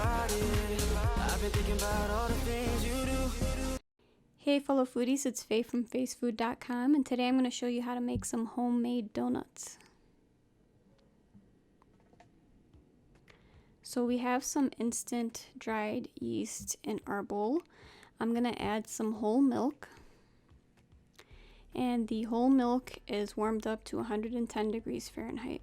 about it. I've been thinking about all the things you do. Hey fellow foodies, it's Faye from facefood.com, and today I'm going to show you how to make some homemade donuts. So we have some instant dried yeast in our bowl. I'm going to add some whole milk, and the whole milk is warmed up to 110 degrees Fahrenheit.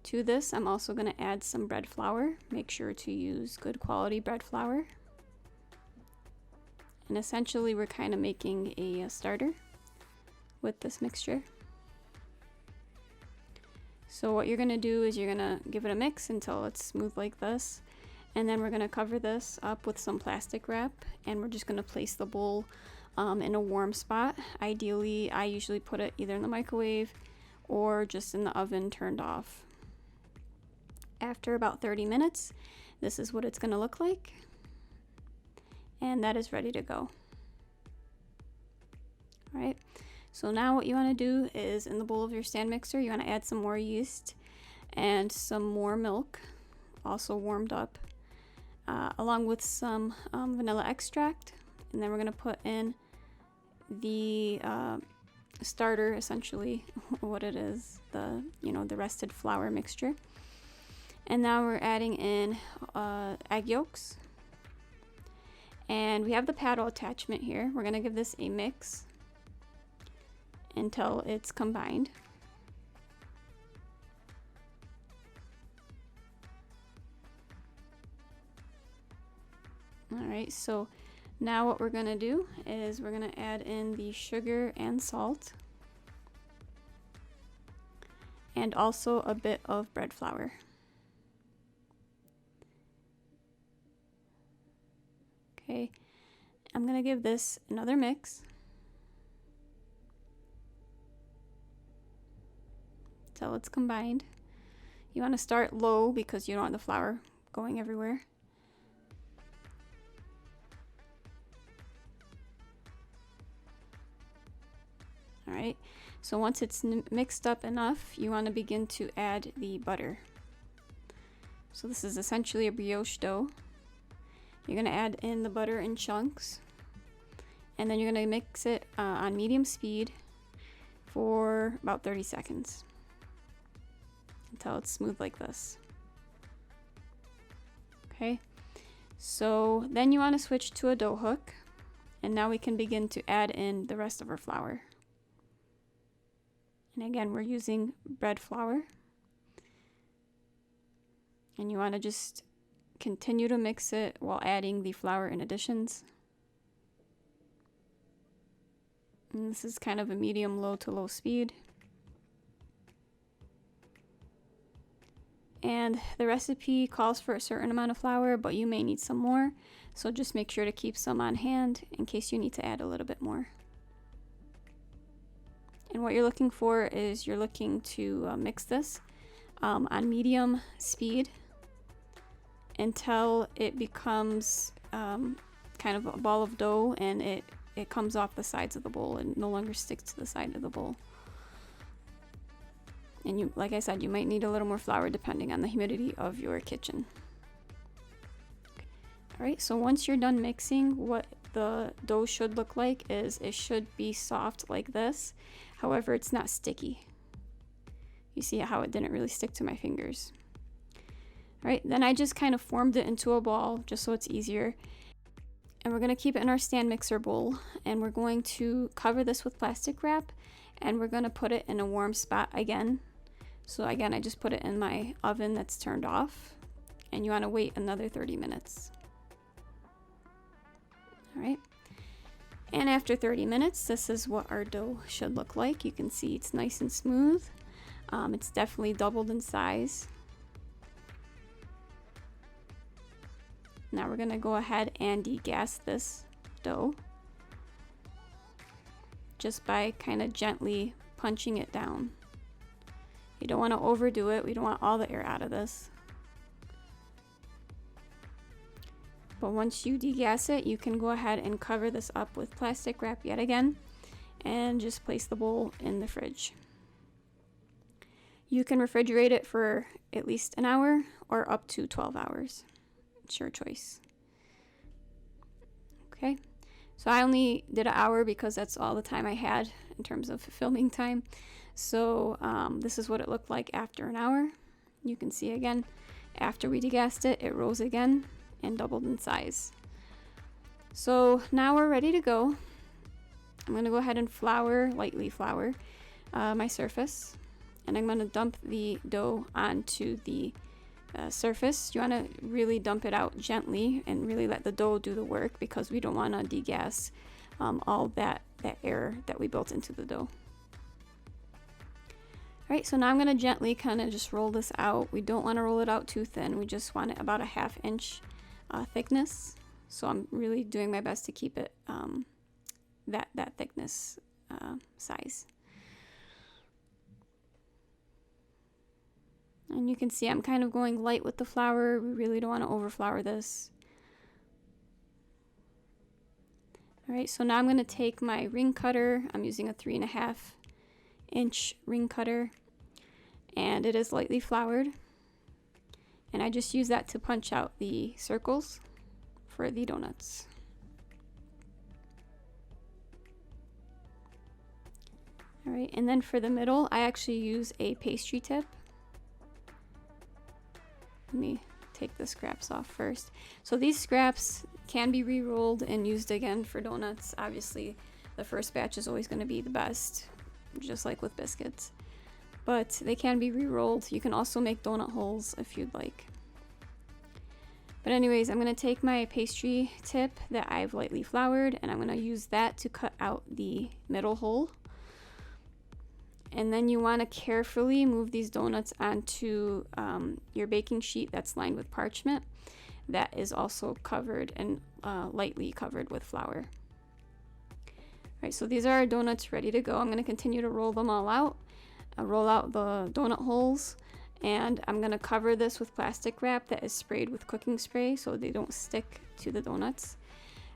To this, I'm also going to add some bread flour. Make sure to use good quality bread flour. And essentially we're kind of making a starter with this mixture. So what you're going to do is you're going to give it a mix until it's smooth like this. And then we're going to cover this up with some plastic wrap, and we're just going to place the bowl in a warm spot. Ideally, I usually put it either in the microwave or just in the oven turned off. After about 30 minutes, this is what it's going to look like. And that is ready to go. Alright, so now what you want to do is in the bowl of your stand mixer, you want to add some more yeast and some more milk, also warmed up, along with some vanilla extract. And then we're going to put in the starter, essentially what it is, the rested flour mixture. And now we're adding in egg yolks. And we have the paddle attachment here. We're going to give this a mix until it's combined. Alright, so now what we're going to do is we're going to add in the sugar and salt, and also a bit of bread flour. Okay, I'm going to give this another mix until it's combined. You want to start low because you don't want the flour going everywhere. Alright, so once it's mixed up enough, you want to begin to add the butter. So this is essentially a brioche dough. You're going to add in the butter in chunks, and then you're going to mix it on medium speed for about 30 seconds until it's smooth like this. Okay, so then you want to switch to a dough hook, and now we can begin to add in the rest of our flour. And again, we're using bread flour, and you want to just continue to mix it while adding the flour in additions. And this is kind of a medium low to low speed. And the recipe calls for a certain amount of flour, but you may need some more, so just make sure to keep some on hand in case you need to add a little bit more. And what you're looking for is you're looking to mix this on medium speed until it becomes kind of a ball of dough, and it comes off the sides of the bowl and no longer sticks to the side of the bowl. And you, like I said, you might need a little more flour depending on the humidity of your kitchen. Alright, so once you're done mixing, what the dough should look like is it should be soft like this. However, it's not sticky. You see how it didn't really stick to my fingers. Alright, then I just kind of formed it into a ball just so it's easier. And we're going to keep it in our stand mixer bowl, and we're going to cover this with plastic wrap, and we're going to put it in a warm spot again. So again, I just put it in my oven that's turned off, and you want to wait another 30 minutes. Alright, and after 30 minutes, this is what our dough should look like. You can see it's nice and smooth. It's definitely doubled in size. Now we're going to go ahead and degas this dough just by kind of gently punching it down. You don't want to overdo it. We don't want all the air out of this. But once you degas it, you can go ahead and cover this up with plastic wrap yet again and just place the bowl in the fridge. You can refrigerate it for at least an hour or up to 12 hours. It's your choice. Okay, so I only did an hour because that's all the time I had in terms of filming time. So this is what it looked like after an hour. You can see again, after we degassed it, it rose again and doubled in size. So now we're ready to go. I'm going to go ahead and lightly flour my surface. And I'm going to dump the dough onto the surface. You want to really dump it out gently and really let the dough do the work, because we don't want to degas all that air that we built into the dough. All right, so now I'm going to gently kind of just roll this out. We don't want to roll it out too thin. We just want it about a 1/2 inch thickness. So I'm really doing my best to keep it that thickness size. And you can see I'm kind of going light with the flour. We really don't want to overflour this. All right, so now I'm going to take my ring cutter. I'm using a 3.5 inch ring cutter, and it is lightly floured. And I just use that to punch out the circles for the donuts. All right, and then for the middle, I actually use a pastry tip. Let me take the scraps off first. So these scraps can be re-rolled and used again for donuts. Obviously, the first batch is always going to be the best, just like with biscuits. But they can be re-rolled. You can also make donut holes if you'd like. But anyways, I'm going to take my pastry tip that I've lightly floured, and I'm going to use that to cut out the middle hole. And then you want to carefully move these donuts onto your baking sheet that's lined with parchment that is also covered and lightly covered with flour. All right, so these are our donuts ready to go. I'm going to continue to roll them all out. Roll out the donut holes, and I'm going to cover this with plastic wrap that is sprayed with cooking spray so they don't stick to the donuts.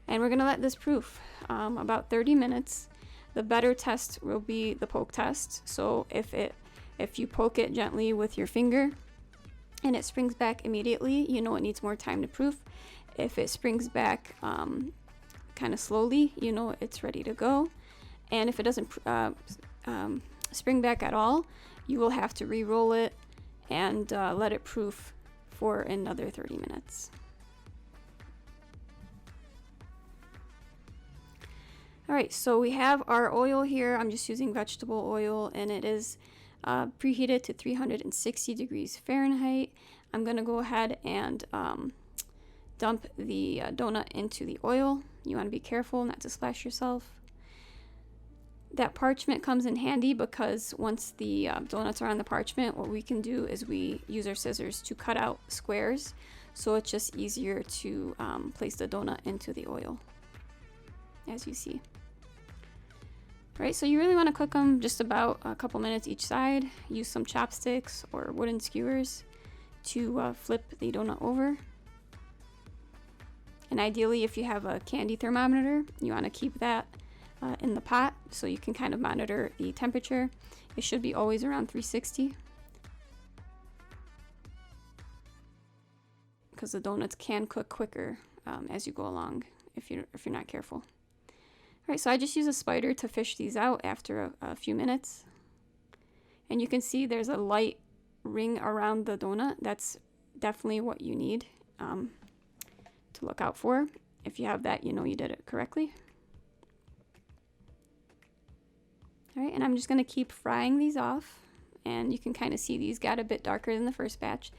And we're going to let this proof about 30 minutes. The better test will be the poke test. So if you poke it gently with your finger and it springs back immediately, you know it needs more time to proof. If it springs back kind of slowly, you know it's ready to go. And if it doesn't spring back at all, you will have to re-roll it and let it proof for another 30 minutes. All right, so we have our oil here. I'm just using vegetable oil, and it is preheated to 360 degrees Fahrenheit. I'm going to go ahead and dump the donut into the oil. You want to be careful not to splash yourself. That parchment comes in handy because once the donuts are on the parchment, what we can do is we use our scissors to cut out squares, so it's just easier to place the donut into the oil, as you see. Right, so you really want to cook them just about a couple minutes each side. Use some chopsticks or wooden skewers to flip the donut over. And ideally, if you have a candy thermometer, you want to keep that in the pot so you can kind of monitor the temperature. It should be always around 360, because the donuts can cook quicker as you go along if you're not careful. All right, so I just use a spider to fish these out after a few minutes. And you can see there's a light ring around the donut. That's definitely what you need to look out for. If you have that, you know you did it correctly. All right, and I'm just going to keep frying these off. And you can kind of see these got a bit darker than the first batch.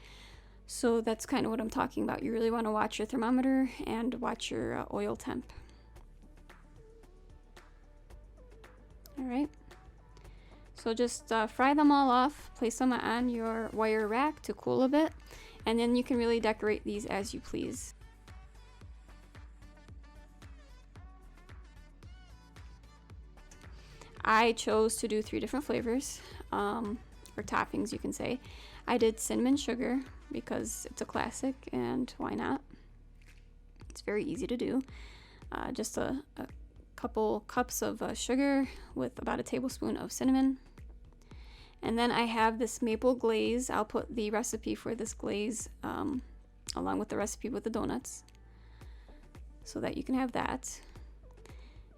So that's kind of what I'm talking about. You really want to watch your thermometer and watch your oil temp. All right, so just fry them all off, place them on your wire rack to cool a bit, and then you can really decorate these as you please. I chose to do 3 different flavors, or toppings you can say. I did cinnamon sugar because it's a classic, and why not? It's very easy to do. Just a couple cups of sugar with about a tablespoon of cinnamon. And then I have this maple glaze. I'll put the recipe for this glaze along with the recipe with the donuts so that you can have that.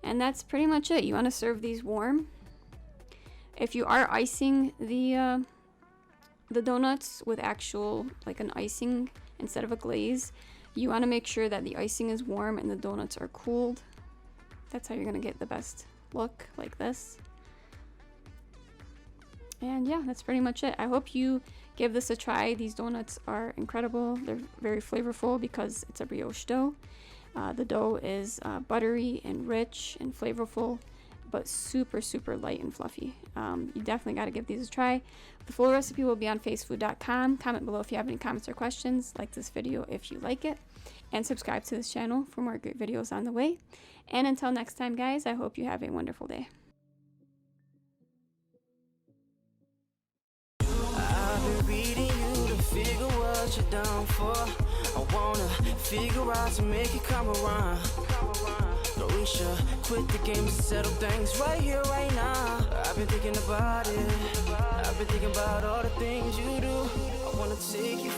And that's pretty much it. You want to serve these warm. If you are icing the donuts with actual, like an icing instead of a glaze, you want to make sure that the icing is warm and the donuts are cooled. That's how you're going to get the best look, like this. And yeah, that's pretty much it. I hope you give this a try. These donuts are incredible. They're very flavorful because it's a brioche dough. The dough is buttery and rich and flavorful, but super, super light and fluffy. You definitely got to give these a try. The full recipe will be on facefood.com. Comment below if you have any comments or questions. Like this video if you like it. And subscribe to this channel for more great videos on the way. And until next time, guys, I hope you have a wonderful day. I've been reading you to figure what you're down for. I wanna figure out to make it come around. No, we should quit the game and settle things right here, right now. I've been thinking about it. I've been thinking about all the things you do. I wanna take you